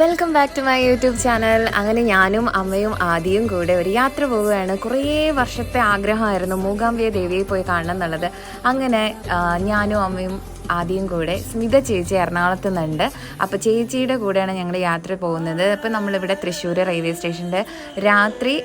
Welcome back to my YouTube channel. അങ്ങനെ ഞാനും അമ്മയും ആദിയും കൂടെ ഒരു യാത്ര പോവുകയാണ്. കുറേ വർഷത്തെ ആഗ്രഹമായിരുന്നു മൂകാംബിക ദേവിയെ പോയി കാണണം എന്നുള്ളത്. അങ്ങനെ ഞാനും അമ്മയും ആദ്യം കൂടെ സ്മിത ചേച്ചി എറണാകുളത്ത് നിന്നുണ്ട്. അപ്പോൾ ചേച്ചിയുടെ കൂടെയാണ് ഞങ്ങൾ യാത്ര പോകുന്നത്. അപ്പോൾ നമ്മളിവിടെ തൃശ്ശൂർ റെയിൽവേ സ്റ്റേഷൻ്റെ രാത്രി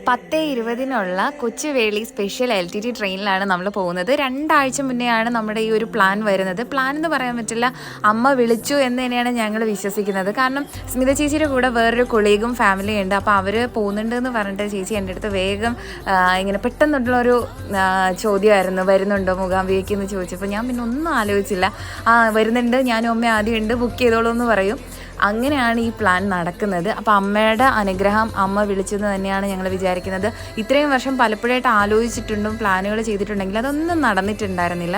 10:20 കൊച്ചുവേളി സ്പെഷ്യൽ LTT ട്രെയിനിലാണ് നമ്മൾ പോകുന്നത്. 2 ആഴ്ച മുന്നെയാണ് നമ്മുടെ ഈ ഒരു പ്ലാൻ വരുന്നത്. പ്ലാൻ എന്ന് പറയാൻ പറ്റില്ല, അമ്മ വിളിച്ചു എന്ന് തന്നെയാണ് ഞങ്ങൾ വിശ്വസിക്കുന്നത്. കാരണം സ്മിത ചേച്ചിയുടെ കൂടെ വേറൊരു കൊളീഗും ഫാമിലിയും ഉണ്ട്. അപ്പോൾ അവർ പോകുന്നുണ്ട് എന്ന് പറഞ്ഞിട്ട് ചേച്ചി എൻ്റെ അടുത്ത് വേഗം ഇങ്ങനെ പെട്ടെന്നുള്ളൊരു ചോദ്യമായിരുന്നു, വരുന്നുണ്ടോ മൂകാംബികയ്ക്ക് എന്ന് ചോദിച്ചപ്പോൾ ഞാൻ പിന്നെ ഒന്നും ആലോചിച്ചില്ല. വരുന്നുണ്ട്, ഞാനും അമ്മ ആദ്യം ഉണ്ട്, ബുക്ക് ചെയ്തോളൂ എന്ന് പറയും. അങ്ങനെയാണ് ഈ പ്ലാൻ നടക്കുന്നത്. അപ്പോൾ അമ്മയുടെ അനുഗ്രഹം, അമ്മ വിളിച്ചെന്ന് തന്നെയാണ് ഞങ്ങൾ വിചാരിക്കുന്നത്. ഇത്രയും വർഷം പലപ്പോഴായിട്ട് ആലോചിച്ചിട്ടുണ്ടും പ്ലാനുകൾ ചെയ്തിട്ടുണ്ടെങ്കിൽ അതൊന്നും നടന്നിട്ടുണ്ടായിരുന്നില്ല.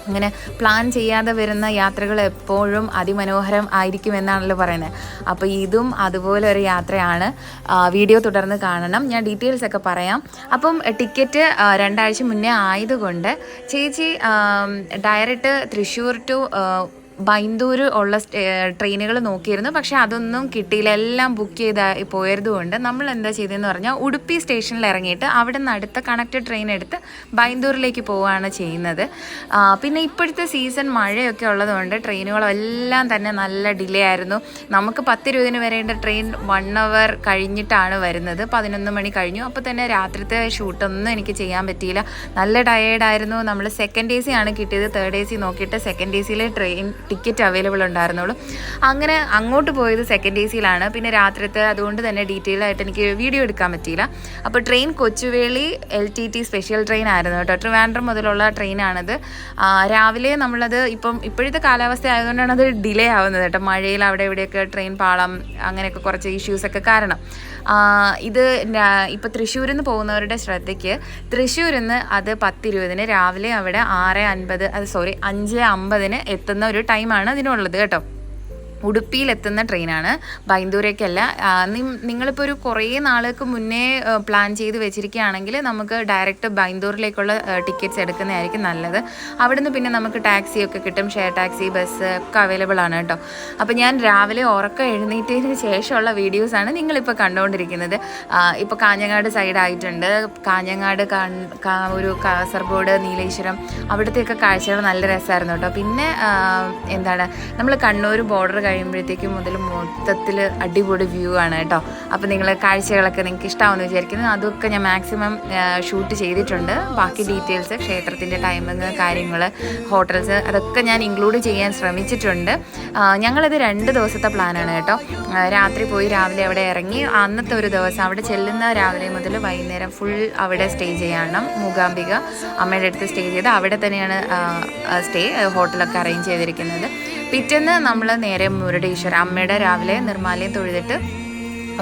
അങ്ങനെ പ്ലാൻ ചെയ്യാതെ വരുന്ന യാത്രകൾ എപ്പോഴും അതിമനോഹരം ആയിരിക്കുമെന്നാണല്ലോ പറയുന്നത്. അപ്പോൾ ഇതും അതുപോലെ ഒരു യാത്രയാണ്. വീഡിയോ തുടർന്ന് കാണണം, ഞാൻ ഡീറ്റെയിൽസ് ഒക്കെ പറയാം. അപ്പം ടിക്കറ്റ് 2 ആഴ്ച മുന്നേ ആയതുകൊണ്ട് ചേച്ചി ഡയറക്റ്റ് തൃശ്ശൂർ ടു ബൈന്ദൂർ ഉള്ള ട്രെയിനുകൾ നോക്കിയിരുന്നു. പക്ഷേ അതൊന്നും കിട്ടിയില്ല, എല്ലാം ബുക്ക് ചെയ്ത് പോയതുകൊണ്ട് നമ്മൾ എന്താ ചെയ്തതെന്ന് പറഞ്ഞാൽ ഉടുപ്പി സ്റ്റേഷനിൽ ഇറങ്ങിയിട്ട് അവിടെ നിന്ന് അടുത്ത കണക്റ്റഡ് ട്രെയിൻ എടുത്ത് ബൈന്ദൂരിലേക്ക് പോവുകയാണ് ചെയ്യുന്നത്. പിന്നെ ഇപ്പോഴത്തെ സീസൺ മഴയൊക്കെ ഉള്ളതുകൊണ്ട് ട്രെയിനുകളെല്ലാം തന്നെ നല്ല ഡിലേ ആയിരുന്നു. നമുക്ക് 10:20 വരേണ്ട ട്രെയിൻ 1 അവർ കഴിഞ്ഞിട്ടാണ് വരുന്നത്. 11 മണി കഴിഞ്ഞു. അപ്പോൾ തന്നെ രാത്രിത്തെ ഷൂട്ടൊന്നും എനിക്ക് ചെയ്യാൻ പറ്റിയില്ല, നല്ല ടയേർഡായിരുന്നു. നമ്മൾ സെക്കൻഡ് AC ആണ് കിട്ടിയത്. തേർഡ് AC നോക്കിയിട്ട് സെക്കൻഡ് ACയിലെ ട്രെയിൻ ടിക്കറ്റ് അവൈലബിൾ ഉണ്ടായിരുന്നുള്ളൂ. അങ്ങനെ അങ്ങോട്ട് പോയത് സെക്കൻഡ് ACയിലാണ്. പിന്നെ രാത്രിത്തെ അതുകൊണ്ട് തന്നെ ഡീറ്റെയിൽ ആയിട്ട് എനിക്ക് വീഡിയോ എടുക്കാൻ പറ്റിയില്ല. അപ്പോൾ train Kochuveli LTT special train ആയിരുന്നു കേട്ടോ. ട്രിവാൻഡ്രം മുതലുള്ള ട്രെയിനാണത്. രാവിലെ നമ്മളത് ഇപ്പോഴത്തെ കാലാവസ്ഥ ആയതുകൊണ്ടാണ് അത് ഡിലേ ആവുന്നത് കേട്ടോ. മഴയിൽ അവിടെ ഇവിടെയൊക്കെ ട്രെയിൻ പാളം അങ്ങനെയൊക്കെ കുറച്ച് ഇഷ്യൂസൊക്കെ കാരണം. ഇത് ഇപ്പോൾ തൃശ്ശൂരിൽ നിന്ന് പോകുന്നവരുടെ ശ്രദ്ധയ്ക്ക്, തൃശ്ശൂരിൽ നിന്ന് അത് 10:20 രാവിലെ അവിടെ 5:50 എത്തുന്ന ഒരു ടൈമാണ് അതിനുള്ളത് കേട്ടോ. ഉടുപ്പിയിലെത്തുന്ന ട്രെയിനാണ്, ബൈന്ദൂരേക്കല്ല. നിങ്ങളിപ്പോൾ ഒരു കുറേ നാൾക്ക് മുന്നേ പ്ലാൻ ചെയ്ത് വെച്ചിരിക്കുകയാണെങ്കിൽ നമുക്ക് ഡയറക്റ്റ് ബൈന്ദൂരിലേക്കുള്ള ടിക്കറ്റ്സ് എടുക്കുന്നതായിരിക്കും നല്ലത്. അവിടുന്ന് പിന്നെ നമുക്ക് ടാക്സിയൊക്കെ കിട്ടും, ഷെയർ ടാക്സി, ബസ് ഒക്കെ അവൈലബിൾ ആണ് കേട്ടോ. അപ്പോൾ ഞാൻ രാവിലെ ഉറക്കം എഴുന്നേറ്റതിന് ശേഷമുള്ള വീഡിയോസാണ് നിങ്ങളിപ്പോൾ കണ്ടുകൊണ്ടിരിക്കുന്നത്. ഇപ്പോൾ കാഞ്ഞങ്ങാട് സൈഡായിട്ടുണ്ട്. കാഞ്ഞങ്ങാട് ഒരു കാസർഗോഡ്, നീലേശ്വരം അവിടുത്തെയൊക്കെ കാഴ്ചകൾ നല്ല രസമായിരുന്നു കേട്ടോ. പിന്നെ നമ്മൾ കണ്ണൂർ ബോർഡർ കഴിയുമ്പോഴത്തേക്കും മുതൽ മൊത്തത്തിൽ അടിപൊളി വ്യൂ ആണ് കേട്ടോ. അപ്പോൾ നിങ്ങൾ കാഴ്ചകളൊക്കെ നിങ്ങൾക്ക് ഇഷ്ടമാവുമെന്ന് വിചാരിക്കുന്നു. അതൊക്കെ ഞാൻ മാക്സിമം ഷൂട്ട് ചെയ്തിട്ടുണ്ട്. ബാക്കി ഡീറ്റെയിൽസ്, ക്ഷേത്രത്തിൻ്റെ ടൈമിങ്, കാര്യങ്ങൾ, ഹോട്ടൽസ് അതൊക്കെ ഞാൻ ഇൻക്ലൂഡ് ചെയ്യാൻ ശ്രമിച്ചിട്ടുണ്ട്. ഞങ്ങളിത് 2 ദിവസത്തെ പ്ലാനാണ് കേട്ടോ. രാത്രി പോയി രാവിലെ അവിടെ ഇറങ്ങി അന്നത്തെ ഒരു ദിവസം അവിടെ ചെല്ലുന്ന രാവിലെ മുതൽ വൈകുന്നേരം ഫുൾ അവിടെ സ്റ്റേ ചെയ്യണം. മൂകാംബിക അമ്മയുടെ അടുത്ത് സ്റ്റേ ചെയ്ത് അവിടെ തന്നെയാണ് ഹോട്ടലൊക്കെ അറേഞ്ച് ചെയ്തിരിക്കുന്നത്. പിറ്റേന്ന് നമ്മൾ നേരെ മുരുടേശ്വർ അമ്മയുടെ രാവിലെ നിർമ്മാലയം തൊഴുതിട്ട്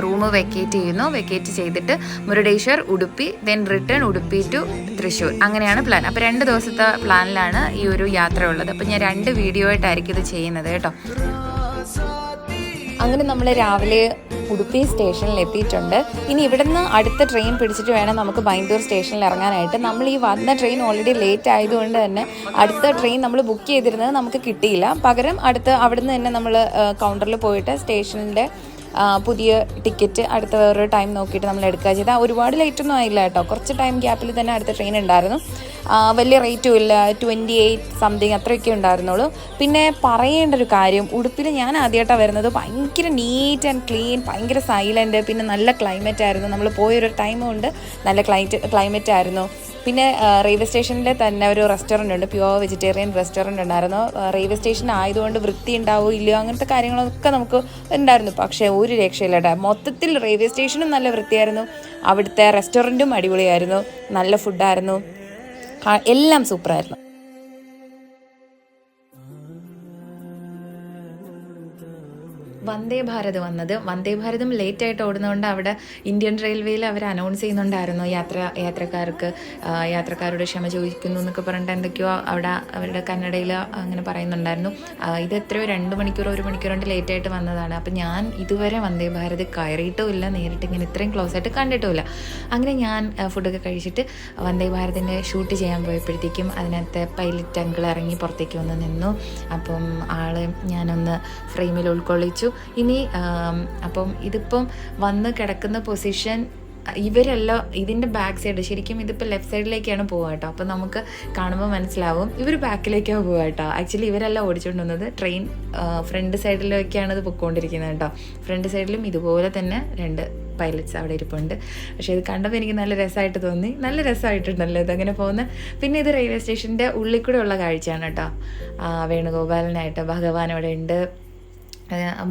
റൂം വെക്കേറ്റ് ചെയ്തിട്ട് Murudeshwar, Udupi, then return Udupi to Thrissur. അങ്ങനെയാണ് പ്ലാൻ. അപ്പോൾ 2 ദിവസത്തെ പ്ലാനിലാണ് ഈ ഒരു യാത്ര ഉള്ളത്. അപ്പോൾ ഞാൻ 2 വീഡിയോ ആയിട്ടായിരിക്കും ഇത് ചെയ്യുന്നത് കേട്ടോ. അങ്ങനെ നമ്മൾ രാവിലെ ഉടുപ്പി സ്റ്റേഷനിൽ എത്തിയിട്ടുണ്ട്. ഇനി ഇവിടുന്ന് അടുത്ത ട്രെയിൻ പിടിച്ചിട്ട് വേണം നമുക്ക് ബൈന്ദൂർ സ്റ്റേഷനിൽ ഇറങ്ങാനായിട്ട്. നമ്മൾ ഈ വന്ന ട്രെയിൻ ഓൾറെഡി ലേറ്റ് ആയതുകൊണ്ട് തന്നെ അടുത്ത ട്രെയിൻ നമ്മൾ ബുക്ക് ചെയ്തിരുന്നത് നമുക്ക് കിട്ടിയില്ല. പകരം അവിടുന്ന് തന്നെ നമ്മൾ കൗണ്ടറിൽ പോയിട്ട് സ്റ്റേഷനിൻ്റെ പുതിയ ടിക്കറ്റ് അടുത്ത വേറൊരു ടൈം നോക്കിയിട്ട് നമ്മൾ എടുക്കുക ചെയ്താൽ ഒരുപാട് ലേറ്റൊന്നും ആയില്ല കേട്ടോ. കുറച്ച് ടൈം ഗ്യാപ്പിൽ തന്നെ അടുത്ത ട്രെയിൻ ഉണ്ടായിരുന്നു. വലിയ റേറ്റും ഇല്ല, 28 സംതിങ് അത്രയൊക്കെ ഉണ്ടായിരുന്നുള്ളൂ. പിന്നെ പറയേണ്ട ഒരു കാര്യം, ഉടുപ്പിൽ ഞാൻ ആദ്യമായിട്ടാണ് വരുന്നത്. ഭയങ്കര നീറ്റ് ആൻഡ് ക്ലീൻ, ഭയങ്കര സൈലൻറ്റ്, പിന്നെ നല്ല ക്ലൈമറ്റ് ആയിരുന്നു. നമ്മൾ പോയൊരു ടൈം കൊണ്ട് നല്ല ക്ലൈമറ്റ് ആയിരുന്നു. പിന്നെ റെയിൽവേ സ്റ്റേഷനിൽ തന്നെ ഒരു റെസ്റ്റോറൻറ്റ് ഉണ്ട്, പ്യുവർ വെജിറ്റേറിയൻ റെസ്റ്റോറൻറ്റ് ഉണ്ടായിരുന്നു. റെയിൽവേ സ്റ്റേഷൻ ആയതുകൊണ്ട് വൃത്തി ഉണ്ടാവുമോ ഇല്ലയോ അങ്ങനത്തെ കാര്യങ്ങളൊക്കെ നമുക്ക് ഉണ്ടായിരുന്നു. പക്ഷേ ഒരു രക്ഷയില്ല. മൊത്തത്തിൽ റെയിൽവേ സ്റ്റേഷനും നല്ല വൃത്തിയായിരുന്നു, അവിടുത്തെ റെസ്റ്റോറൻറ്റും അടിപൊളിയായിരുന്നു, നല്ല ഫുഡായിരുന്നു, എല്ലാം സൂപ്പറായിരുന്നു. വന്ദേ ഭാരത് വന്നത്. വന്ദേ ഭാരതും ലേറ്റായിട്ട് ഓടുന്നതുകൊണ്ട് അവിടെ ഇന്ത്യൻ റെയിൽവേയിൽ അവർ അനൗൺസ് ചെയ്യുന്നുണ്ടായിരുന്നു യാത്രക്കാരോട് ക്ഷമ ചോദിക്കുന്നു എന്നൊക്കെ പറഞ്ഞിട്ട് എന്തൊക്കെയോ അവിടെ അവരുടെ കന്നഡയിൽ അങ്ങനെ പറയുന്നുണ്ടായിരുന്നു. ഇത് എത്രയോ 2 മണിക്കൂറോ 1 മണിക്കൂർ കൊണ്ട് ലേറ്റായിട്ട് വന്നതാണ്. അപ്പം ഞാൻ ഇതുവരെ വന്ദേ ഭാരത് കയറിയിട്ടുമില്ല, നേരിട്ട് ഇങ്ങനെ ഇത്രയും ക്ലോസ് ആയിട്ട് കണ്ടിട്ടുമില്ല. അങ്ങനെ ഞാൻ ഫുഡൊക്കെ കഴിച്ചിട്ട് വന്ദേ ഭാരതിൻ്റെ ഷൂട്ട് ചെയ്യാൻ പോയപ്പോഴത്തേക്കും അതിനകത്ത് പൈലറ്റ് അങ്കിൾ ഇറങ്ങി പുറത്തേക്ക് വന്ന് നിന്നു. അപ്പം ആളെ ഞാനൊന്ന് ഫ്രെയിമിൽ ഉൾക്കൊള്ളിച്ചു. ഇനി അപ്പം ഇതിപ്പം വന്ന് കിടക്കുന്ന പൊസിഷൻ ഇവരെല്ലാം ഇതിൻ്റെ ബാക്ക് സൈഡ്, ശരിക്കും ഇതിപ്പോൾ ലെഫ്റ്റ് സൈഡിലേക്കാണ് പോവുക കേട്ടോ. അപ്പോൾ നമുക്ക് കാണുമ്പോൾ മനസ്സിലാവും ഇവർ ബാക്കിലേക്കാണ് പോവുക കേട്ടോ. ആക്ച്വലി ഇവരെല്ലാം ഓടിച്ചുകൊണ്ട് വന്നത് ട്രെയിൻ ഫ്രണ്ട് സൈഡിലേക്കാണ് ഇത് പൊയ്ക്കൊണ്ടിരിക്കുന്നത് കേട്ടോ. ഫ്രണ്ട് സൈഡിലും ഇതുപോലെ തന്നെ 2 പൈലറ്റ്സ് അവിടെ ഇരിപ്പുണ്ട്. പക്ഷേ ഇത് കണ്ടപ്പോൾ എനിക്ക് നല്ല രസമായിട്ട് തോന്നി. നല്ല രസമായിട്ടുണ്ടല്ലോ ഇതങ്ങനെ പോകുന്നത്. പിന്നെ ഇത് റെയിൽവേ സ്റ്റേഷൻ്റെ ഉള്ളിൽ കൂടെ ഉള്ള കാഴ്ചയാണ് കേട്ടോ. വേണുഗോപാലനായിട്ട് ഭഗവാൻ അവിടെ ഉണ്ട്,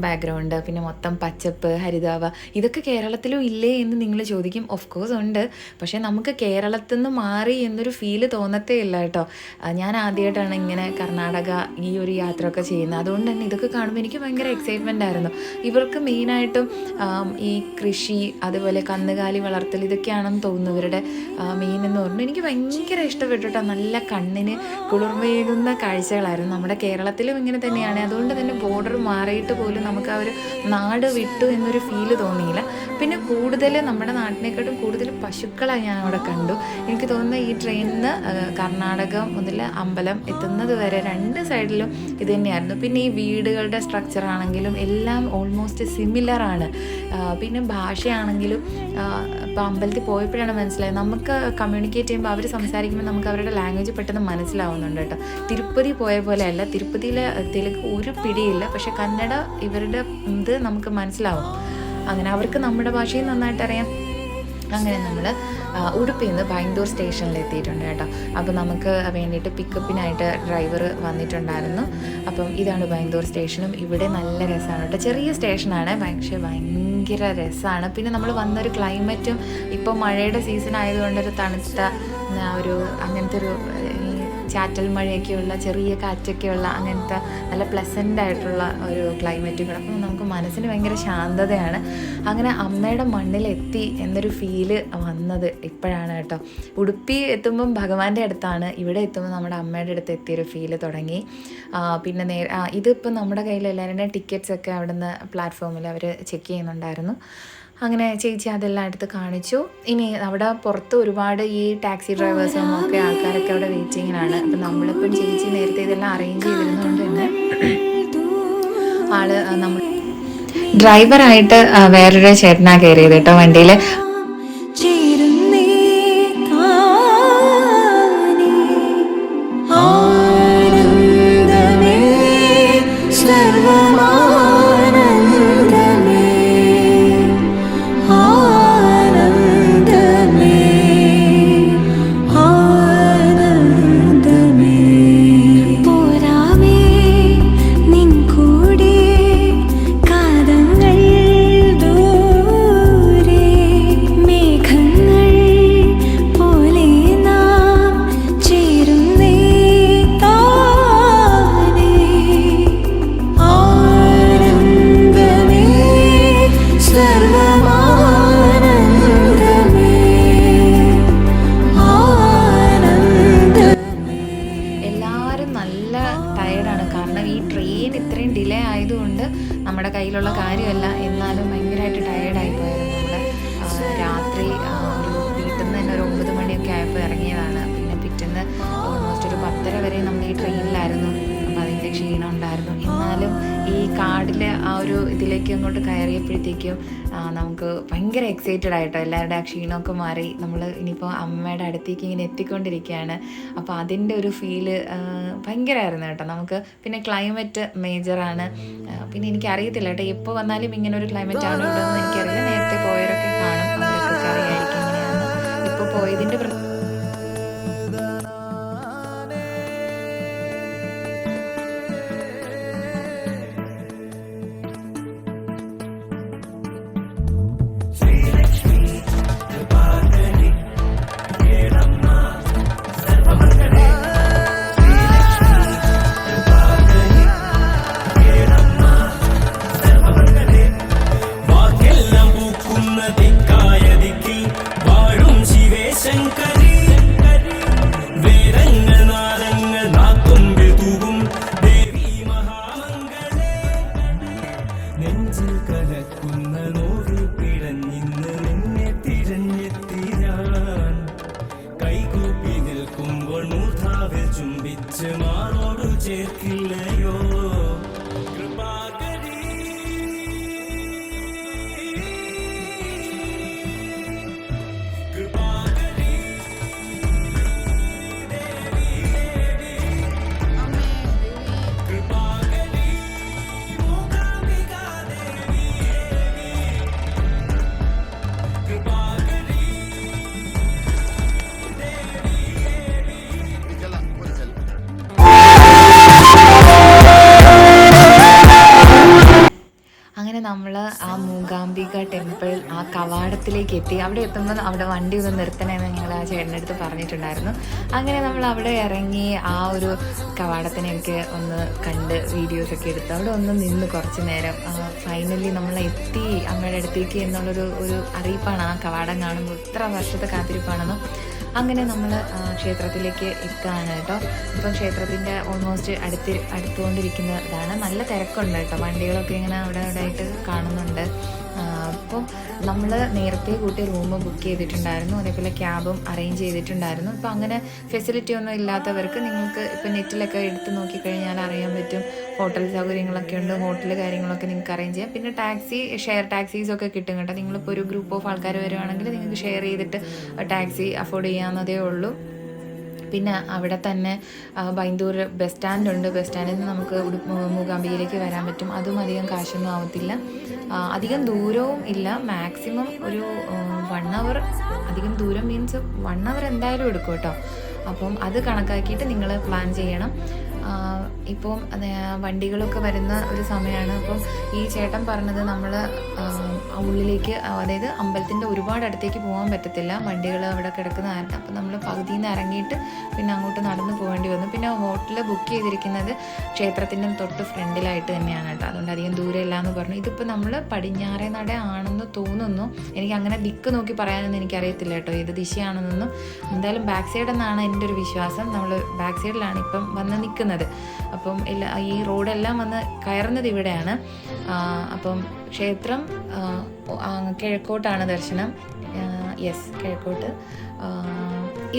ബാക്ക്ഗ്രൗണ്ട്, പിന്നെ മൊത്തം പച്ചപ്പ്, ഹരിതാവ. ഇതൊക്കെ കേരളത്തിലും ഇല്ലേ എന്ന് നിങ്ങൾ ചോദിക്കും. ഓഫ് കോഴ്സ് ഉണ്ട്, പക്ഷേ നമുക്ക് കേരളത്തിൽ നിന്ന് മാറി എന്നൊരു ഫീല് തോന്നത്തേ ഇല്ല കേട്ടോ. ഞാൻ ആദ്യമായിട്ടാണ് ഇങ്ങനെ കർണാടക ഈ ഒരു യാത്രയൊക്കെ ചെയ്യുന്നത്. അതുകൊണ്ട് തന്നെ ഇതൊക്കെ കാണുമ്പോൾ എനിക്ക് ഭയങ്കര എക്സൈറ്റ്മെൻ്റ് ആയിരുന്നു. ഇവർക്ക് മെയിനായിട്ടും ഈ കൃഷി, അതുപോലെ കന്നുകാലി വളർത്തൽ, ഇതൊക്കെയാണെന്ന് തോന്നുന്നു ഇവരുടെ മെയിൻ എന്ന് പറഞ്ഞു. എനിക്ക് ഭയങ്കര ഇഷ്ടപ്പെട്ടു കേട്ടോ. നല്ല കണ്ണിന് കുളിർമയേകുന്ന കാഴ്ചകളായിരുന്നു. നമ്മുടെ കേരളത്തിലും ഇങ്ങനെ തന്നെയാണ്. അതുകൊണ്ട് തന്നെ ബോർഡർ മാറി പോലും നമുക്ക് ആ ഒരു നാട് വിട്ടു എന്നൊരു ഫീല് തോന്നിയില്ല. പിന്നെ കൂടുതൽ നമ്മുടെ നാട്ടിനെക്കാട്ടും കൂടുതൽ പശുക്കളെ ഞാൻ അവിടെ കണ്ടു. എനിക്ക് തോന്നുന്നത് ഈ ട്രെയിനിൽ നിന്ന് കർണാടക മുതൽ അമ്പലം എത്തുന്നത് വരെ 2 സൈഡിലും ഇത് തന്നെയായിരുന്നു. പിന്നെ ഈ വീടുകളുടെ സ്ട്രക്ചർ ആണെങ്കിലും എല്ലാം ഓൾമോസ്റ്റ് സിമിലറാണ്. പിന്നെ ഭാഷയാണെങ്കിലും ഇപ്പോൾ അമ്പലത്തിൽ പോയപ്പോഴാണ് മനസ്സിലായത്. നമുക്ക് കമ്മ്യൂണിക്കേറ്റ് ചെയ്യുമ്പോൾ അവർ സംസാരിക്കുമ്പോൾ നമുക്ക് അവരുടെ ലാംഗ്വേജ് പെട്ടെന്ന് മനസ്സിലാവുന്നുണ്ട് കേട്ടോ. തിരുപ്പതി പോയ പോലെ അല്ല. തിരുപ്പതിയിലെ തെലുങ്ക് ഒരു പിടിയില്ല, പക്ഷെ കന്നഡ ഇവരുടെ ഇത് നമുക്ക് മനസ്സിലാവും. അങ്ങനെ അവർക്ക് നമ്മുടെ ഭാഷയും നന്നായിട്ട് അറിയാം. അങ്ങനെ നമ്മൾ ഉടുപ്പിയിൽ നിന്ന് ബൈന്ദൂർ സ്റ്റേഷനിൽ എത്തിയിട്ടുണ്ട് കേട്ടോ. അപ്പോൾ നമുക്ക് വേണ്ടിയിട്ട് പിക്കപ്പിനായിട്ട് ഡ്രൈവർ വന്നിട്ടുണ്ടായിരുന്നു. അപ്പം ഇതാണ് ബൈന്ദൂർ സ്റ്റേഷനും. ഇവിടെ നല്ല രസമാണ് കേട്ടോ. ചെറിയ സ്റ്റേഷനാണ്, പക്ഷേ ഭയങ്കര രസമാണ്. പിന്നെ നമ്മൾ വന്നൊരു ക്ലൈമറ്റും ഇപ്പോൾ മഴയുടെ സീസൺ ആയതുകൊണ്ടൊരു തണുത്ത ഒരു അങ്ങനത്തെ ഒരു ചാറ്റൽ മഴയൊക്കെയുള്ള ചെറിയ കാറ്റൊക്കെയുള്ള അങ്ങനത്തെ നല്ല പ്ലസൻ്റ് ആയിട്ടുള്ള ഒരു ക്ലൈമറ്റും കൂടെ. അപ്പം നമുക്ക് മനസ്സിന് ഭയങ്കര ശാന്തതയാണ്. അങ്ങനെ അമ്മയുടെ മണ്ണിലെത്തി എന്നൊരു ഫീല് വന്നത് ഇപ്പോഴാണ് കേട്ടോ. ഉടുപ്പി എത്തുമ്പം ഭഗവാന്റെ അടുത്താണ്, ഇവിടെ എത്തുമ്പോൾ നമ്മുടെ അമ്മയുടെ അടുത്ത് എത്തിയൊരു ഫീല് തുടങ്ങി. പിന്നെ ഇതിപ്പോൾ നമ്മുടെ കയ്യിൽ എല്ലാവരുടെയും ടിക്കറ്റ്സൊക്കെ അവിടെ നിന്ന് പ്ലാറ്റ്ഫോമിൽ അവർ ചെക്ക് ചെയ്യുന്നുണ്ടായിരുന്നു. അങ്ങനെ ചേച്ചി അതെല്ലാം എടുത്ത് കാണിച്ചു. ഇനി അവിടെ പുറത്ത് ഒരുപാട് ഈ ടാക്സി ഡ്രൈവേഴ്സും ഒക്കെ ആൾക്കാരൊക്കെ അവിടെ വെയിറ്റിങ്ങിനാണ്. അപ്പം നമ്മളിപ്പം ചേച്ചി നേരത്തെ ഇതെല്ലാം അറേഞ്ച് ചെയ്തിരുന്നതുകൊണ്ട് തന്നെ നമ്മൾ ഡ്രൈവറായിട്ട് വേറൊരു ചേട്ടനാണ് കയറിയത് കേട്ടോ വണ്ടിയിൽ. നമ്മുടെ കയ്യിലുള്ള കാര്യമല്ല, എന്നാലും ഭയങ്കരമായിട്ട് ടയേർഡായി പോയായിരുന്നു. നമ്മൾ രാത്രി ഒരു വീട്ടിൽ നിന്ന് തന്നെ ഒരു 9 മണിയൊക്കെ ആയപ്പോൾ ഇറങ്ങിയതാണ്. പിന്നെ പിറ്റേന്ന് ഓൾമോസ്റ്റ് ഒരു 10:30 വരെ നമ്മൾ ഈ ട്രെയിനിലായിരുന്നു. അപ്പോൾ അതിൻ്റെ ക്ഷീണം ഉണ്ടായിരുന്നു. എന്നാലും ഈ കാടിലെ ആ ഒരു ഇതിലേക്ക് അങ്ങോട്ട് കയറിയപ്പോഴത്തേക്കും നമുക്ക് ഭയങ്കര എക്സൈറ്റഡ് ആയിട്ടോ. എല്ലാവരുടെ ആ ക്ഷീണമൊക്കെ മാറി നമ്മൾ ഇനിയിപ്പോൾ അമ്മയുടെ അടുത്തേക്ക് ഇങ്ങനെ എത്തിക്കൊണ്ടിരിക്കുകയാണ്. അപ്പോൾ അതിൻ്റെ ഒരു ഫീല് ഭയങ്കരമായിരുന്നു കേട്ടോ നമുക്ക്. പിന്നെ ക്ലൈമറ്റ് മേജറാണ്. പിന്നെ എനിക്കറിയത്തില്ല കേട്ടോ എപ്പോൾ വന്നാലും ഇങ്ങനെ ഒരു ക്ലൈമറ്റ് ആണ് ഇവിടെ എന്ന് എനിക്കറിയില്ല. നേരത്തെ പോയവരൊക്കെ കാണും, അവർക്കൊക്കെ അറിയായിരിക്കും ഇങ്ങനെയാണ്. ഇപ്പോൾ പോയതിൻ്റെ ചുംബിച്ച് മാറോടു ചേർക്കില്ലയോ കൃപാകരി കൃപാകരി ദേവി ദേവി കൃപാകരി മൂകാംബിക ദേവി ദേവി കൃപാകരി അങ്ങനെ നമ്മൾ ആ മൂകാംബിക ടെമ്പിൾ ആ കവാടത്തിലേക്ക് എത്തി. അവിടെ എത്തുമ്പോൾ അവിടെ വണ്ടി ഒന്ന് നിർത്തണമെന്ന് ഞങ്ങൾ ആ ചേട്ടൻ്റെ അടുത്ത് പറഞ്ഞിട്ടുണ്ടായിരുന്നു. അങ്ങനെ നമ്മൾ അവിടെ ഇറങ്ങി ആ ഒരു കവാടത്തിനെയൊക്കെ ഒന്ന് കണ്ട് വീഡിയോസൊക്കെ എടുത്ത് അവിടെ ഒന്ന് നിന്ന് കുറച്ച് നേരം. ഫൈനലി നമ്മൾ എത്തി അമ്മയുടെ അടുത്തേക്ക് എന്നുള്ളൊരു അറിയിപ്പാണ് ആ കവാടം കാണുമ്പോൾ. ഇത്ര വർഷത്തെ കാത്തിരിപ്പാണെന്നും. അങ്ങനെ നമ്മൾ ക്ഷേത്രത്തിലേക്ക് എത്തുകയാണ് കേട്ടോ. ഇപ്പം ക്ഷേത്രത്തിൻ്റെ ഓൾമോസ്റ്റ് അടുത്തുകൊണ്ടിരിക്കുന്നതാണ്. നല്ല തിരക്കുണ്ട് കേട്ടോ, വണ്ടികളൊക്കെ ഇങ്ങനെ അവിടെ ആയിട്ട് കാണുന്നുണ്ട്. അപ്പോൾ നമ്മൾ നേരത്തെ കൂട്ടി റൂം ബുക്ക് ചെയ്തിട്ടുണ്ടായിരുന്നു, അതേപോലെ ക്യാബും അറേഞ്ച് ചെയ്തിട്ടുണ്ടായിരുന്നു. ഇപ്പോൾ അങ്ങനെ ഫെസിലിറ്റി ഒന്നും ഇല്ലാത്തവർക്ക് നിങ്ങൾക്ക് ഇപ്പോൾ നെറ്റിലൊക്കെ എടുത്ത് നോക്കിക്കഴിഞ്ഞാൽ അറിയാൻ പറ്റും. ഹോട്ടൽ സൗകര്യങ്ങളൊക്കെ ഉണ്ട്, ഹോട്ടൽ കാര്യങ്ങളൊക്കെ നിങ്ങൾക്ക് അറേഞ്ച് ചെയ്യാം. പിന്നെ ടാക്സി, ഷെയർ ടാക്സീസൊക്കെ കിട്ടും കേട്ടോ. നിങ്ങളിപ്പോൾ ഒരു ഗ്രൂപ്പ് ഓഫ് ആൾക്കാർ വരുവാണെങ്കിൽ നിങ്ങൾക്ക് ഷെയർ ചെയ്തിട്ട് ടാക്സി അഫോർഡ് ചെയ്യാവുന്നതേ ഉള്ളൂ. പിന്നെ അവിടെ തന്നെ ബൈന്ദൂർ ബസ് സ്റ്റാൻഡുണ്ട്. ബസ് സ്റ്റാൻഡിൽ നിന്ന് നമുക്ക് മൂകാംബികയിലേക്ക് വരാൻ പറ്റും. അതും അധികം കാശൊന്നും ആവത്തില്ല, അധികം ദൂരവും ഇല്ല. മാക്സിമം ഒരു 1 hour, അധികം ദൂരം മീൻസ് 1 hour എന്തായാലും എടുക്കും കേട്ടോ. അപ്പം അത് കണക്കാക്കിയിട്ട് നിങ്ങൾ പ്ലാൻ ചെയ്യണം. ഇപ്പം വണ്ടികളൊക്കെ വരുന്ന ഒരു സമയമാണ്. അപ്പം ഈ ചേട്ടൻ പറഞ്ഞത് നമ്മൾ ഉള്ളിലേക്ക്, അതായത് അമ്പലത്തിൻ്റെ ഒരുപാട് അടുത്തേക്ക് പോകാൻ പറ്റത്തില്ല, വണ്ടികൾ അവിടെ കിടക്കുന്ന കാരണം. അപ്പം നമ്മൾ പകുതിയിൽ നിന്ന് ഇറങ്ങിയിട്ട് പിന്നെ അങ്ങോട്ട് നടന്ന് പോകേണ്ടി വന്നു. പിന്നെ ഹോട്ടൽ ബുക്ക് ചെയ്തിരിക്കുന്നത് ക്ഷേത്രത്തിൻ്റെ തൊട്ട് ഫ്രണ്ടിലായിട്ട് തന്നെയാണ് കേട്ടോ, അതുകൊണ്ട് അധികം ദൂരമില്ല എന്ന് പറഞ്ഞു. ഇതിപ്പോൾ നമ്മൾ പടിഞ്ഞാറേ നട ആണെന്ന് തോന്നുന്നു. എനിക്ക് അങ്ങനെ ദിക്ക് നോക്കി പറയാനൊന്നും എനിക്കറിയത്തില്ല കേട്ടോ ഏത് ദിശയാണെന്നൊന്നും. എന്തായാലും ബാക്ക് സൈഡ് എന്നാണ് എൻ്റെ ഒരു വിശ്വാസം. നമ്മൾ ബാക്ക് സൈഡിലാണ് ഇപ്പം വന്ന് നിൽക്കുന്നത്. അപ്പം ഈ റോഡെല്ലാം വന്ന് കയറുന്നത് ഇവിടെയാണ്. അപ്പം ക്ഷേത്രം കിഴക്കോട്ടാണ് ദർശനം. യെസ്, കിഴക്കോട്ട്.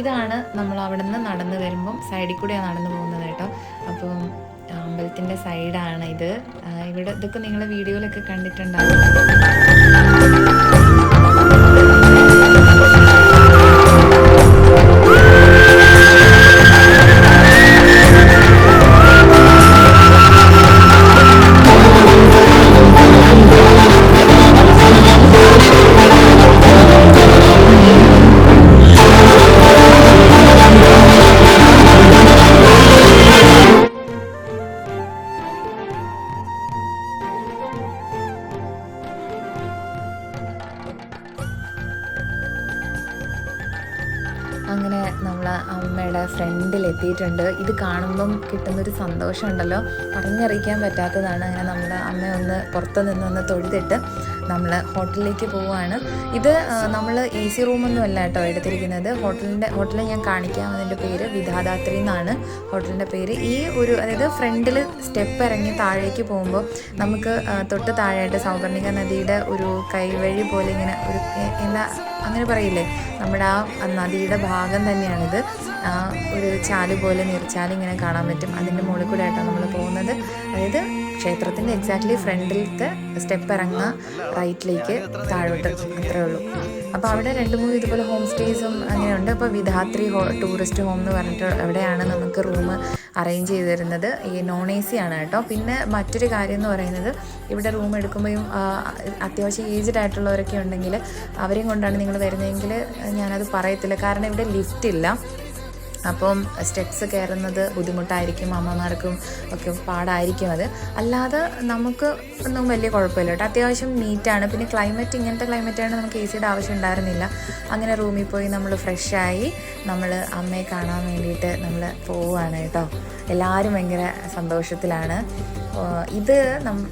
ഇതാണ് നമ്മൾ അവിടെ നിന്ന് നടന്നു വരുമ്പം സൈഡിൽ കൂടെയാണ് നടന്നു പോകുന്നത് കേട്ടോ. അപ്പം അമ്പലത്തിൻ്റെ സൈഡാണ് ഇത്. ഇവിടെ ഇതൊക്കെ നിങ്ങൾ വീഡിയോയിലൊക്കെ കണ്ടിട്ടുണ്ടാവും. അങ്ങനെ നമ്മൾ അമ്മയുടെ ഫ്രണ്ടിലെത്തിയിട്ടുണ്ട്. ഇത് കാണുമ്പം കിട്ടുന്നൊരു സന്തോഷമുണ്ടല്ലോ, പറഞ്ഞറിയിക്കാൻ പറ്റാത്തതാണ്. അങ്ങനെ നമ്മൾ അമ്മ ഒന്ന് പുറത്ത് നിന്നൊന്ന് തൊഴുതിട്ട് നമ്മൾ ഹോട്ടലിലേക്ക് പോവുകയാണ്. ഇത് നമ്മൾ AC റൂമൊന്നും അല്ല കേട്ടോ എടുത്തിരിക്കുന്നത്. ഹോട്ടൽ ഞാൻ കാണിക്കാം. അതിൻ്റെ പേര് വിധാതാത്രി എന്നാണ് ഹോട്ടലിൻ്റെ പേര്. ഈ ഒരു, അതായത് ഫ്രണ്ടിൽ സ്റ്റെപ്പ് ഇറങ്ങി താഴേക്ക് പോകുമ്പോൾ നമുക്ക് തൊട്ട് താഴെയായിട്ട് സൗവർണിക നദിയുടെ ഒരു കൈവഴി പോലെ ഇങ്ങനെ ഒരു അങ്ങനെ പറയില്ലേ, നമ്മുടെ ആ നദിയുടെ ഭാഗം തന്നെയാണിത്. ഒരു ചാല് പോലെ നീർച്ചാല് ഇങ്ങനെ കാണാൻ പറ്റും. അതിൻ്റെ മുകളിൽ കൂടെ ആയിട്ടാണ് നമ്മൾ പോകുന്നത്. അതായത് ക്ഷേത്രത്തിൻ്റെ എക്സാക്ട്ലി ഫ്രണ്ടിലത്തെ സ്റ്റെപ്പ് ഇറങ്ങുക, റൈറ്റിലേക്ക് താഴോട്ട്, അത്രേ ഉള്ളൂ. അപ്പോൾ അവിടെ 2-3 ഇതുപോലെ ഹോം സ്റ്റേസും അങ്ങനെയുണ്ട്. അപ്പോൾ വിധാത്രി ടൂറിസ്റ്റ് ഹോം എന്ന് പറഞ്ഞിട്ട് അവിടെയാണ് നമുക്ക് റൂം അറേഞ്ച് ചെയ്ത് തരുന്നത്. ഈ നോൺ AC ആണ് കേട്ടോ. പിന്നെ മറ്റൊരു കാര്യം എന്ന് പറയുന്നത്, ഇവിടെ റൂം എടുക്കുമ്പോഴും അത്യാവശ്യം ഏജ്ഡ് ആയിട്ടുള്ളവരൊക്കെ ഉണ്ടെങ്കിൽ അവരെയും കൊണ്ടാണ് നിങ്ങൾ വരുന്നതെങ്കിൽ ഞാനത് പറയത്തില്ല, കാരണം ഇവിടെ ലിഫ്റ്റ് ഇല്ല. അപ്പം സ്റ്റെപ്സ് കയറുന്നത് ബുദ്ധിമുട്ടായിരിക്കും, അമ്മമാർക്കും ഒക്കെ പാടായിരിക്കും. അത് അല്ലാതെ നമുക്ക് ഒന്നും വലിയ കുഴപ്പമില്ല കേട്ടോ, അത്യാവശ്യം നീറ്റാണ്. പിന്നെ ക്ലൈമറ്റ് ഇങ്ങനത്തെ ക്ലൈമറ്റാണ്, നമുക്ക് AC-യുടെ ആവശ്യം ഉണ്ടായിരുന്നില്ല. അങ്ങനെ റൂമിൽ പോയി നമ്മൾ ഫ്രഷായി നമ്മൾ അമ്മയെ കാണാൻ വേണ്ടിയിട്ട് നമ്മൾ പോവുകയാണ് കേട്ടോ. എല്ലാവരും ഭയങ്കര സന്തോഷത്തിലാണ്. ഇത്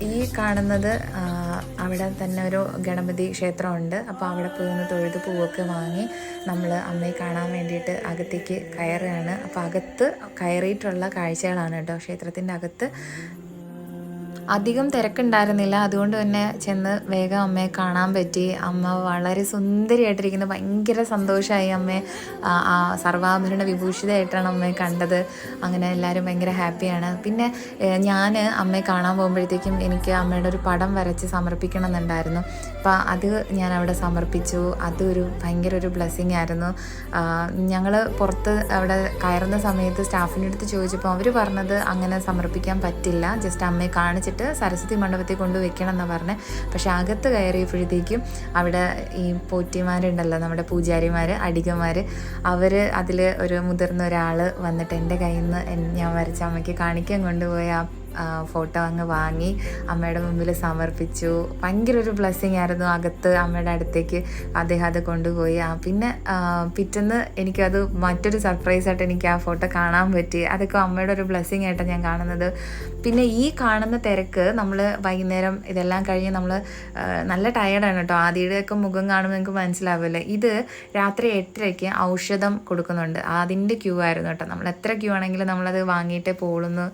ഈ കാണുന്നത് അവിടെ തന്നെ ഒരു ഗണപതി ക്ഷേത്രമുണ്ട്. അപ്പോൾ അവിടെ പോയി ഒന്ന് തൊഴുത് പൂവൊക്കെ വാങ്ങി നമ്മൾ അമ്മയെ കാണാൻ വേണ്ടിയിട്ട് അകത്തേക്ക് കയറുകയാണ്. അപ്പോൾ അകത്ത് കയറിയിട്ടുള്ള കാഴ്ചകളാണ് കേട്ടോ ക്ഷേത്രത്തിൻ്റെ അകത്ത്. അധികം തിരക്കുണ്ടായിരുന്നില്ല, അതുകൊണ്ട് തന്നെ ചെന്ന് വേഗം അമ്മയെ കാണാൻ പറ്റി. അമ്മ വളരെ സുന്ദരിയായിട്ടിരിക്കുന്നത്, ഭയങ്കര സന്തോഷമായി. അമ്മയെ സർവാഭരണ വിഭൂഷിതയായിട്ടാണ് അമ്മയെ കണ്ടത്. അങ്ങനെ എല്ലാവരും ഭയങ്കര ഹാപ്പിയാണ്. പിന്നെ ഞാൻ അമ്മയെ കാണാൻ പോകുമ്പോഴത്തേക്കും എനിക്ക് അമ്മയുടെ ഒരു പടം വരച്ച് സമർപ്പിക്കണം എന്നുണ്ടായിരുന്നു. അപ്പോൾ അത് ഞാൻ അവിടെ സമർപ്പിച്ചു. അതൊരു ഭയങ്കര ഒരു ബ്ലെസ്സിങ് ആയിരുന്നു. ഞങ്ങൾ പുറത്ത് അവിടെ കയറുന്ന സമയത്ത് സ്റ്റാഫിൻ്റെ അടുത്ത് ചോദിച്ചപ്പോൾ അവർ പറഞ്ഞത് അങ്ങനെ സമർപ്പിക്കാൻ പറ്റില്ല, ജസ്റ്റ് അമ്മയെ കാണിച്ചിട്ട് സരസ്വതി മണ്ഡപത്തിൽ കൊണ്ട് വെക്കണം എന്നാണ് പറഞ്ഞത്. പക്ഷെ അകത്ത് കയറിയപ്പോഴത്തേക്കും അവിടെ ഈ പോറ്റിമാരുണ്ടല്ലോ, നമ്മുടെ പൂജാരിമാർ, അടികമാർ, അവർ അതിൽ ഒരു മുതിർന്ന ഒരാൾ വന്നിട്ട് എൻ്റെ കയ്യിൽ നിന്ന് ഞാൻ വരച്ച അമ്മയ്ക്ക് കാണിക്കാൻ കൊണ്ടുപോയ ഫോട്ടോ അങ്ങ് വാങ്ങി അമ്മയുടെ മുമ്പിൽ സമർപ്പിച്ചു. ഭയങ്കര ഒരു ബ്ലെസ്സിങ് ആയിരുന്നു. അകത്ത് അമ്മയുടെ അടുത്തേക്ക് അദ്ദേഹം അത് കൊണ്ടുപോയി. പിന്നെ പിറ്റേന്ന് എനിക്കത് മറ്റൊരു സർപ്രൈസായിട്ട് എനിക്ക് ആ ഫോട്ടോ കാണാൻ പറ്റി. അതൊക്കെ അമ്മയുടെ ഒരു ബ്ലെസ്സിങ് ആയിട്ടാണ് ഞാൻ കാണുന്നത്. പിന്നെ ഈ കാണുന്ന തിരക്ക് നമ്മൾ വൈകുന്നേരം ഇതെല്ലാം കഴിഞ്ഞ് നമ്മൾ നല്ല ടയേർഡാണ് കേട്ടോ. ആദ്യയുടെയൊക്കെ മുഖം കാണുമ്പോൾ നിങ്ങൾക്ക് മനസ്സിലാവില്ലേ. ഇത് രാത്രി 8:30 ഔഷധം കൊടുക്കുന്നുണ്ട്, അതിൻ്റെ ക്യൂ ആയിരുന്നു കേട്ടോ. നമ്മൾ എത്ര ക്യൂ ആണെങ്കിലും നമ്മളത് വാങ്ങിയിട്ടേ പോകുമെന്ന്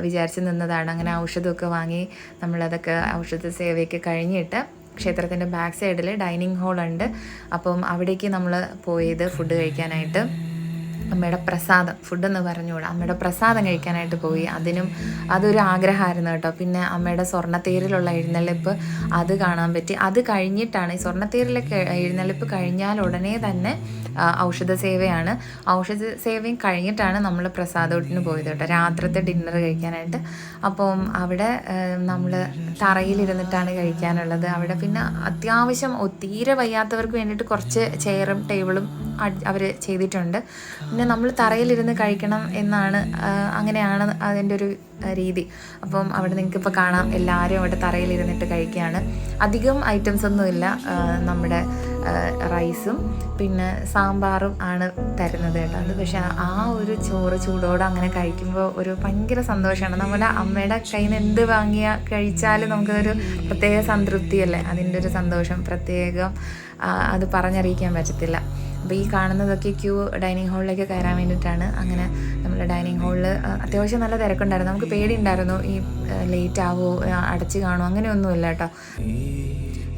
വിചാരിച്ച് നിന്നതാണ്. അങ്ങനെ ഔഷധമൊക്കെ വാങ്ങി നമ്മളതൊക്കെ ഔഷധ സേവയൊക്കെ കഴിഞ്ഞിട്ട് ക്ഷേത്രത്തിൻ്റെ ബാക്ക് സൈഡിൽ ഡൈനിങ് ഹാളുണ്ട്. അപ്പം അവിടേക്ക് നമ്മൾ പോയത് ഫുഡ് കഴിക്കാനായിട്ട്. അമ്മയുടെ പ്രസാദം, ഫുഡെന്ന് പറഞ്ഞുകൂടാ, അമ്മയുടെ പ്രസാദം കഴിക്കാനായിട്ട് പോയി. അതൊരു ആഗ്രഹമായിരുന്നു കേട്ടോ. പിന്നെ അമ്മയുടെ സ്വർണ്ണത്തേരിലുള്ള എഴുന്നള്ളിപ്പ് അത് കാണാൻ പറ്റി. അത് കഴിഞ്ഞിട്ടാണ് ഈ സ്വർണ്ണത്തേരിലെ എഴുന്നള്ളിപ്പ് കഴിഞ്ഞാൽ ഉടനെ തന്നെ ഔഷധ സേവയാണ്. ഔഷധ സേവയും കഴിഞ്ഞിട്ടാണ് നമ്മൾ പ്രസാദോട്ടിന് പോയത് കേട്ടോ, രാത്രിത്തെ ഡിന്നർ കഴിക്കാനായിട്ട്. അപ്പം അവിടെ നമ്മൾ തറയിലിരുന്നിട്ടാണ് കഴിക്കാനുള്ളത്. അവിടെ പിന്നെ അത്യാവശ്യം തീരെ വയ്യാത്തവർക്ക് വേണ്ടിയിട്ട് കുറച്ച് ചെയറും ടേബിളും അവർ ചെയ്തിട്ടുണ്ട്. പിന്നെ നമ്മൾ തറയിലിരുന്ന് കഴിക്കണം എന്നാണ്, അങ്ങനെയാണ് അതിൻ്റെ ഒരു രീതി. അപ്പം അവിടെ നിങ്ങൾക്കിപ്പോൾ കാണാം, എല്ലാവരും അവിടെ തറയിലിരുന്നിട്ട് കഴിക്കുകയാണ്. അധികം ഐറ്റംസ് ഒന്നുമില്ല, നമ്മുടെ റൈസും പിന്നെ സാമ്പാറും ആണ് തരുന്നത് കേട്ടോ. അത് പക്ഷേ ആ ഒരു ചോറ് ചൂടോടെ അങ്ങനെ കഴിക്കുമ്പോൾ ഒരു ഭയങ്കര സന്തോഷമാണ്. നമ്മുടെ അമ്മയുടെ കയ്യിൽ നിന്ന് എന്ത് വാങ്ങിയാൽ കഴിച്ചാലും നമുക്കൊരു പ്രത്യേക സംതൃപ്തിയല്ലേ, അതിൻ്റെ ഒരു സന്തോഷം പ്രത്യേകം അത് പറഞ്ഞറിയിക്കാൻ പറ്റത്തില്ല. അപ്പോൾ ഈ കാണുന്നതൊക്കെ ക്യൂ ഡൈനിങ് ഹാളിലേക്ക് കയറാൻ വേണ്ടിയിട്ടാണ്. അങ്ങനെ നമ്മൾ ഡൈനിങ് ഹാളിൽ അത്യാവശ്യം നല്ല തിരക്കുണ്ടായിരുന്നു. നമുക്ക് പേടിയുണ്ടായിരുന്നു ഈ ലേറ്റ് ആവുമോ, അടച്ച് കാണുമോ, അങ്ങനെയൊന്നുമില്ല കേട്ടോ.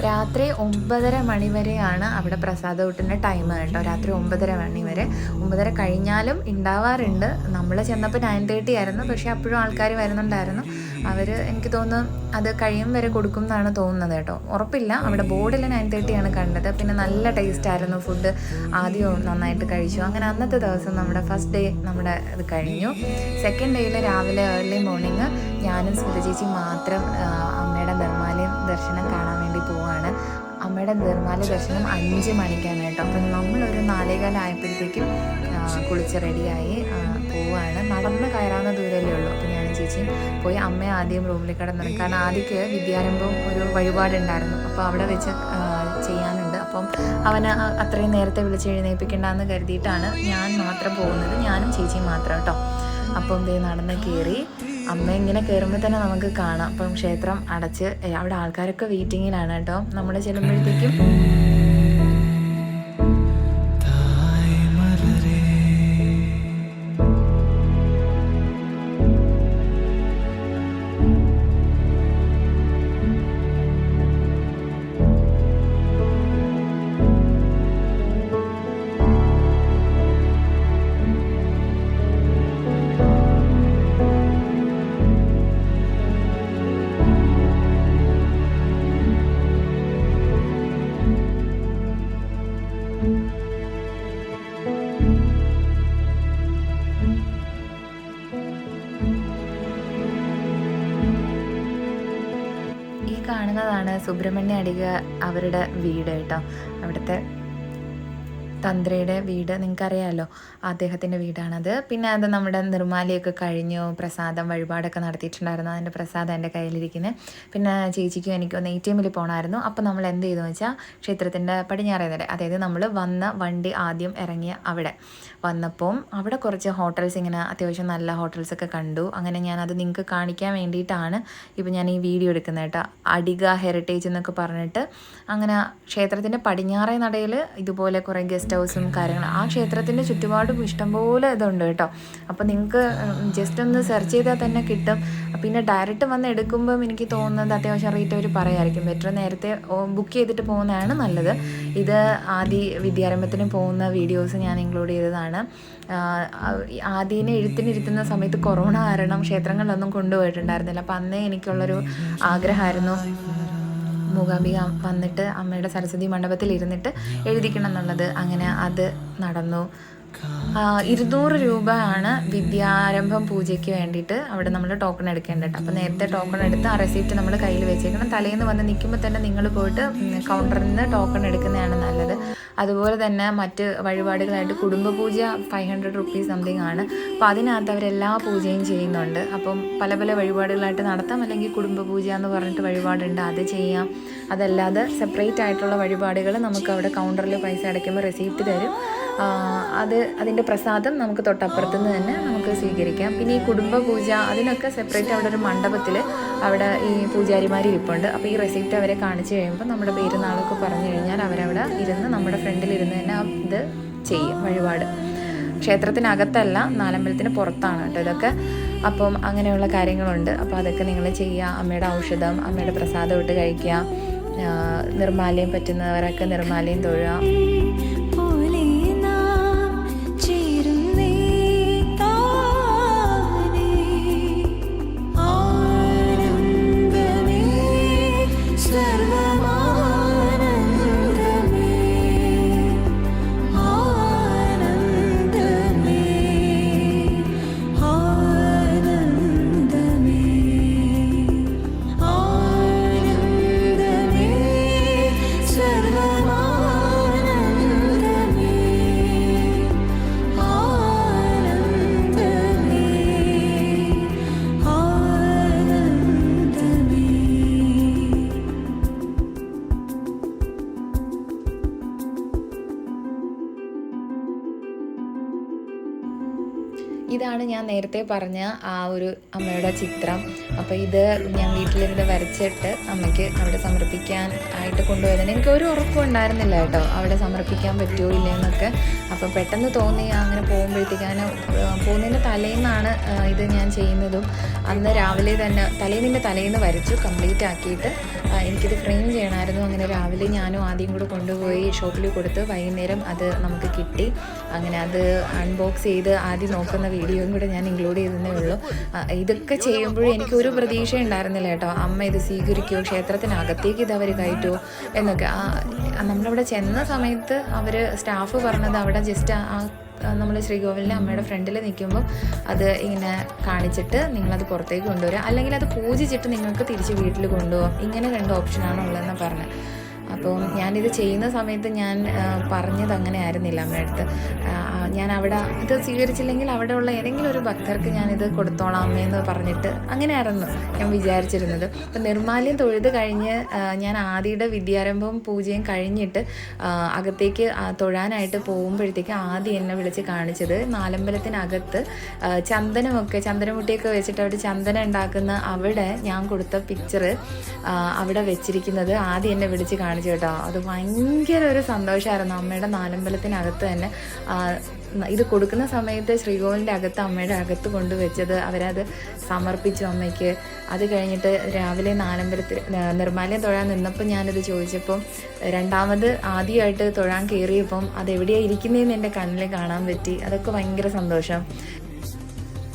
രാത്രി 9:30 മണി വരെയാണ് അവിടെ പ്രസാദകൂട്ടിൻ്റെ ടൈം കേട്ടോ. രാത്രി 9:30 മണി വരെ. 9:30 കഴിഞ്ഞാലും ഉണ്ടാവാറുണ്ട്. നമ്മൾ ചെന്നപ്പോൾ 9:30 ആയിരുന്നു, പക്ഷേ അപ്പോഴും ആൾക്കാർ വരുന്നുണ്ടായിരുന്നു. അവർ എനിക്ക് തോന്നുന്നു അത് കഴിയും വരെ കൊടുക്കും എന്നാണ് തോന്നുന്നത് കേട്ടോ, ഉറപ്പില്ല. അവിടെ ബോർഡിൽ 9:30 ആണ് കണ്ടത്. പിന്നെ നല്ല ടേസ്റ്റ് ആയിരുന്നു ഫുഡ്, ആദ്യം നന്നായിട്ട് കഴിച്ചു. അങ്ങനെ അന്നത്തെ ദിവസം നമ്മുടെ ഫസ്റ്റ് ഡേ നമ്മുടെ ഇത് കഴിഞ്ഞു. സെക്കൻഡ് ഡേയിൽ രാവിലെ ഏർലി മോർണിംഗ് ഞാനും സ്മിത ചേച്ചി മാത്രം അമ്മയുടെ നിർമ്മാലയം ദർശനം കാണാൻ വേണ്ടി പോവാണ്. അമ്മയുടെ നിർമ്മാല ദർശനം 5 മണിക്കാണ് കേട്ടോ. അപ്പം നമ്മളൊരു 4:15 ആയപ്പോഴത്തേക്കും കുളിച്ച് റെഡിയായി പോവാണ്. നടന്ന് കയറാവുന്ന ദൂരമല്ലേ ഉള്ളൂ. അപ്പം ഞാനും ചേച്ചിയും പോയി അമ്മയെ ആദ്യം റൂമിൽ കിടന്നിറങ്ങി. കാരണം ആദ്യക്ക് വിദ്യാരംഭം ഒരു വഴിപാടുണ്ടായിരുന്നു, അപ്പോൾ അവിടെ വെച്ച് ചെയ്യാനുണ്ട്. അപ്പം അവനെ അത്രയും നേരത്തെ വിളിച്ച് എഴുന്നേൽപ്പിക്കേണ്ടെന്ന് കരുതിയിട്ടാണ് ഞാൻ മാത്രം പോകുന്നത്, ഞാനും ചേച്ചിയും മാത്രം കേട്ടോ. അപ്പം നടന്ന് കയറി. അമ്മ ഇങ്ങനെ കയറുമ്പോൾ തന്നെ നമുക്ക് കാണാം. അപ്പം ക്ഷേത്രം അടച്ച് അവിടെ ആൾക്കാരൊക്കെ വെയിറ്റിങ്ങിലാണ് കേട്ടോ. നമ്മൾ ചെല്ലുമ്പോഴത്തേക്കും കാണുന്നതാണ് സുബ്രഹ്മണ്യ അടിക അവരുടെ വീട് കേട്ടോ. അവിടുത്തെ തന്ത്രിയുടെ വീട് നിങ്ങൾക്കറിയാമല്ലോ, അദ്ദേഹത്തിൻ്റെ വീടാണത്. പിന്നെ അത് നമ്മുടെ നിർമ്മാലയൊക്കെ കഴിഞ്ഞു, പ്രസാദം വഴിപാടൊക്കെ നടത്തിയിട്ടുണ്ടായിരുന്നു. അതിൻ്റെ പ്രസാദം എൻ്റെ കയ്യിലിരിക്കുന്നത്. പിന്നെ ചേച്ചിക്കും എനിക്കൊന്ന് ATM പോകണമായിരുന്നു. അപ്പോൾ നമ്മൾ എന്ത് ചെയ്തെന്ന് വെച്ചാൽ ക്ഷേത്രത്തിൻ്റെ പടിഞ്ഞാറേ നില, അതായത് നമ്മൾ വന്ന വണ്ടി ആദ്യം ഇറങ്ങിയ അവിടെ വന്നപ്പം അവിടെ കുറച്ച് ഹോട്ടൽസ് ഇങ്ങനെ അത്യാവശ്യം നല്ല ഹോട്ടൽസൊക്കെ കണ്ടു. അങ്ങനെ ഞാനത് നിങ്ങൾക്ക് കാണിക്കാൻ വേണ്ടിയിട്ടാണ് ഇപ്പോൾ ഞാൻ ഈ വീഡിയോ എടുക്കുന്നത് കേട്ടോ. അടിക ഹെറിറ്റേജ് എന്നൊക്കെ പറഞ്ഞിട്ട് അങ്ങനെ ക്ഷേത്രത്തിൻ്റെ പടിഞ്ഞാറേ നടയിൽ ഇതുപോലെ കുറേ ഗസ്റ്റ് ഹൗസും കാര്യങ്ങളും, ആ ക്ഷേത്രത്തിൻ്റെ ചുറ്റുപാടും ഇഷ്ടംപോലെ ഇതുണ്ട് കേട്ടോ. അപ്പോൾ നിങ്ങൾക്ക് ജസ്റ്റ് ഒന്ന് സെർച്ച് ചെയ്താൽ തന്നെ കിട്ടും. പിന്നെ ഡയറക്റ്റ് വന്ന് എടുക്കുമ്പം എനിക്ക് തോന്നുന്നത് അത്യാവശ്യം റേറ്റ് അവർ പറയായിരിക്കും. ബെറ്റർ നേരത്തെ ബുക്ക് ചെയ്തിട്ട് പോകുന്നതാണ് നല്ലത്. ഇത് ആദ്യ വിദ്യാരംഭത്തിന് പോകുന്ന വീഡിയോസ് ഞാൻ ഇൻക്ലൂഡ് ചെയ്തതാണ്. ആദ്യനെ എഴുത്തിനിരുത്തുന്ന സമയത്ത് കൊറോണ കാരണം ക്ഷേത്രങ്ങളിലൊന്നും കൊണ്ടുപോയിട്ടുണ്ടായിരുന്നില്ല. അപ്പം അന്നേ എനിക്കുള്ളൊരു ആഗ്രഹമായിരുന്നു മൂകാംബിക വന്നിട്ട് അമ്മയുടെ സരസ്വതി മണ്ഡപത്തിൽ ഇരുന്നിട്ട് എഴുതിക്കണം എന്നുള്ളത്. അങ്ങനെ അത് നടന്നു. 200 രൂപയാണ് വിദ്യാരംഭം പൂജയ്ക്ക് വേണ്ടിയിട്ട് അവിടെ നമ്മൾ ടോക്കൺ എടുക്കേണ്ടത്. അപ്പോൾ നേരത്തെ ടോക്കൺ എടുത്ത് ആ റെസിപ്റ്റ് നമ്മൾ കയ്യിൽ വെച്ചേക്കണം. തലേന്ന് വന്ന് നിൽക്കുമ്പോൾ തന്നെ നിങ്ങൾ പോയിട്ട് കൗണ്ടറിൽ നിന്ന് ടോക്കൺ എടുക്കുന്നതാണ് നല്ലത്. അതുപോലെ തന്നെ മറ്റ് വഴിപാടുകളായിട്ട് കുടുംബ പൂജ 500 റുപ്പീസ് സംതിങ് ആണ്. അപ്പോൾ അതിനകത്ത് അവരെല്ലാ പൂജയും ചെയ്യുന്നുണ്ട്. അപ്പം പല പല വഴിപാടുകളായിട്ട് നടത്താം. അല്ലെങ്കിൽ കുടുംബ പൂജ എന്ന് പറഞ്ഞിട്ട് വഴിപാടുണ്ട്, അത് ചെയ്യാം. അതല്ലാതെ സെപ്പറേറ്റ് ആയിട്ടുള്ള വഴിപാടുകൾ നമുക്ക് അവിടെ കൗണ്ടറിൽ പൈസ അടയ്ക്കുമ്പോൾ റെസിപ്റ്റ് തരും. അതിൻ്റെ പ്രസാദം നമുക്ക് തൊട്ടപ്പുറത്ത് നിന്ന് തന്നെ നമുക്ക് സ്വീകരിക്കാം. പിന്നെ ഈ കുടുംബ പൂജ അതിനൊക്കെ സെപ്പറേറ്റ് അവിടെ ഒരു മണ്ഡപത്തിൽ അവിടെ ഈ പൂജാരിമാർ ഇരിപ്പുണ്ട്. അപ്പോൾ ഈ റെസിപ്റ്റ് അവരെ കാണിച്ചു കഴിയുമ്പോൾ നമ്മുടെ പേര് നാളൊക്കെ പറഞ്ഞു കഴിഞ്ഞാൽ അവരവിടെ ഇരുന്ന് നമ്മുടെ ഫ്രണ്ടിൽ ഇരുന്ന് തന്നെ ഇത് ചെയ്യും വഴിപാട്. ക്ഷേത്രത്തിനകത്തല്ല, നാലമ്പലത്തിന് പുറത്താണ് കേട്ടോ ഇതൊക്കെ. അപ്പം അങ്ങനെയുള്ള കാര്യങ്ങളുണ്ട്. അപ്പോൾ അതൊക്കെ നിങ്ങൾ ചെയ്യുക. അമ്മയുടെ ഔഷധം, അമ്മയുടെ പ്രസാദം ഇട്ട് കഴിക്കുക. നിർമ്മാല്യം പറ്റുന്നവരൊക്കെ നിർമ്മാല്യം തൊഴുക. ഇതാണ് ഞാൻ നേരത്തെ പറഞ്ഞ ആ ഒരു അമ്മയുടെ ചിത്രം. അപ്പോൾ ഇത് ഞാൻ വീട്ടിലിരുന്ന് വരച്ചിട്ട് അമ്മയ്ക്ക് അവിടെ സമർപ്പിക്കാൻ ആയിട്ട് കൊണ്ടുപോയതിന് എനിക്കൊരു ഉറപ്പും ഉണ്ടായിരുന്നില്ല കേട്ടോ, അവിടെ സമർപ്പിക്കാൻ പറ്റുമോ ഇല്ലയെന്നൊക്കെ. അപ്പോൾ പെട്ടെന്ന് തോന്നി അങ്ങനെ പോകുമ്പോഴത്തേക്കാണ് പോകുന്നതിൻ്റെ തലേന്നാണ് ഇത് ഞാൻ ചെയ്യുന്നതും. അന്ന് രാവിലെ തന്നെ തലേന്ന് വരച്ചു കംപ്ലീറ്റ് ആക്കിയിട്ട് എനിക്കിത് ഫ്രെയിം ചെയ്യണമായിരുന്നു. അങ്ങനെ രാവിലെ ഞാനും ആദ്യം കൂടെ കൊണ്ടുപോയി ഷോപ്പിൽ കൊടുത്ത് വൈകുന്നേരം അത് നമുക്ക് കിട്ടി. അങ്ങനെ അത് അൺബോക്സ് ചെയ്ത് ആദ്യം നോക്കുന്ന വീഡിയോയും കൂടെ ഞാൻ ഇൻക്ലൂഡ് ചെയ്തതേ ഉള്ളൂ. ഇതൊക്കെ ചെയ്യുമ്പോഴും എനിക്കൊരു പ്രതീക്ഷ ഉണ്ടായിരുന്നില്ല കേട്ടോ, അമ്മ ഇത് സ്വീകരിക്കുമോ, ക്ഷേത്രത്തിനകത്തേക്ക് ഇത് അവർ കയറ്റുമോ എന്നൊക്കെ. നമ്മളവിടെ ചെന്ന സമയത്ത് അവർ സ്റ്റാഫ് പറഞ്ഞത് അവിടെ ജസ്റ്റ് നമ്മൾ ശ്രീകോവിലിൻ്റെ അമ്മയുടെ ഫ്രണ്ടിൽ നിൽക്കുമ്പോൾ അത് ഇങ്ങനെ കാണിച്ചിട്ട് നിങ്ങളത് പുറത്തേക്ക് കൊണ്ടുവരിക, അല്ലെങ്കിൽ അത് പൂജിച്ചിട്ട് നിങ്ങൾക്ക് തിരിച്ച് വീട്ടിൽ കൊണ്ടുപോകാം. ഇങ്ങനെ 2 ഓപ്ഷനാണ് ഉള്ളതെന്ന് പറഞ്ഞത്. അപ്പോൾ ഞാനിത് ചെയ്യുന്ന സമയത്ത് ഞാൻ പറഞ്ഞത് അങ്ങനെ ആയിരുന്നില്ല അമ്മയുടെ അടുത്ത്. ഞാൻ അവിടെ ഇത് സ്വീകരിച്ചില്ലെങ്കിൽ അവിടെയുള്ള ഏതെങ്കിലും ഒരു ഭക്തർക്ക് ഞാനിത് കൊടുത്തോളാം അമ്മയെന്ന് പറഞ്ഞിട്ട് അങ്ങനെയായിരുന്നു ഞാൻ വിചാരിച്ചിരുന്നത്. അപ്പം നിർമ്മാല്യം തൊഴുത് കഴിഞ്ഞ് ഞാൻ ആദിയുടെ വിദ്യാരംഭവും പൂജയും കഴിഞ്ഞിട്ട് അകത്തേക്ക് തൊഴാനായിട്ട് പോകുമ്പോഴത്തേക്ക് ആദ്യം എന്നെ വിളിച്ച് കാണിച്ചത് നാലമ്പലത്തിനകത്ത് ചന്ദനമുട്ടിയൊക്കെ വെച്ചിട്ട് അവിടെ ചന്ദനം ഉണ്ടാക്കുന്ന അവിടെ ഞാൻ കൊടുത്ത പിക്ചർ അവിടെ വെച്ചിരിക്കുന്നത് ആദ്യം എന്നെ വിളിച്ച് കാണിച്ചു കേട്ടോ. അത് ഭയങ്കര ഒരു സന്തോഷമായിരുന്നു. അമ്മയുടെ നാലമ്പലത്തിനകത്ത് തന്നെ ഇത് കൊടുക്കുന്ന സമയത്ത് ശ്രീകോവിലിൻ്റെ അകത്ത് അമ്മയുടെ അകത്ത് കൊണ്ടുവച്ചത് അവരത് സമർപ്പിച്ചു അമ്മയ്ക്ക്. അത് കഴിഞ്ഞിട്ട് രാവിലെ നിർമ്മാല്യം തൊഴാൻ നിന്നപ്പോൾ ഞാനിത് ചോദിച്ചപ്പം രണ്ടാമത് ആദ്യമായിട്ട് തൊഴാൻ കയറിയപ്പം അതെവിടെയാണ് ഇരിക്കുന്നതെന്ന് എൻ്റെ കണ്ണിൽ കാണാൻ പറ്റി. അതൊക്കെ ഭയങ്കര സന്തോഷം.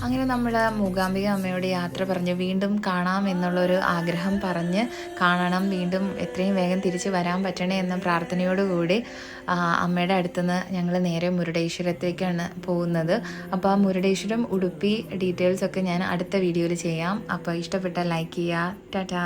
അങ്ങനെ നമ്മൾ മൂകാംബിക അമ്മയോട് യാത്ര പറഞ്ഞ് വീണ്ടും കാണാം എന്നുള്ളൊരു ആഗ്രഹം പറഞ്ഞ് കാണണം, വീണ്ടും എത്രയും വേഗം തിരിച്ച് വരാൻ പറ്റണേ എന്ന പ്രാർത്ഥനയോടുകൂടി അമ്മയുടെ അടുത്തുനിന്ന് ഞങ്ങൾ നേരെ മുരുടേശ്വരത്തേക്കാണ് പോകുന്നത്. അപ്പോൾ ആ മുരുടേശ്വരം ഉടുപ്പി ഡീറ്റെയിൽസൊക്കെ ഞാൻ അടുത്ത വീഡിയോയിൽ ചെയ്യാം. അപ്പോൾ ഇഷ്ടപ്പെട്ടാൽ ലൈക്ക് ചെയ്യുക. ടാറ്റാ.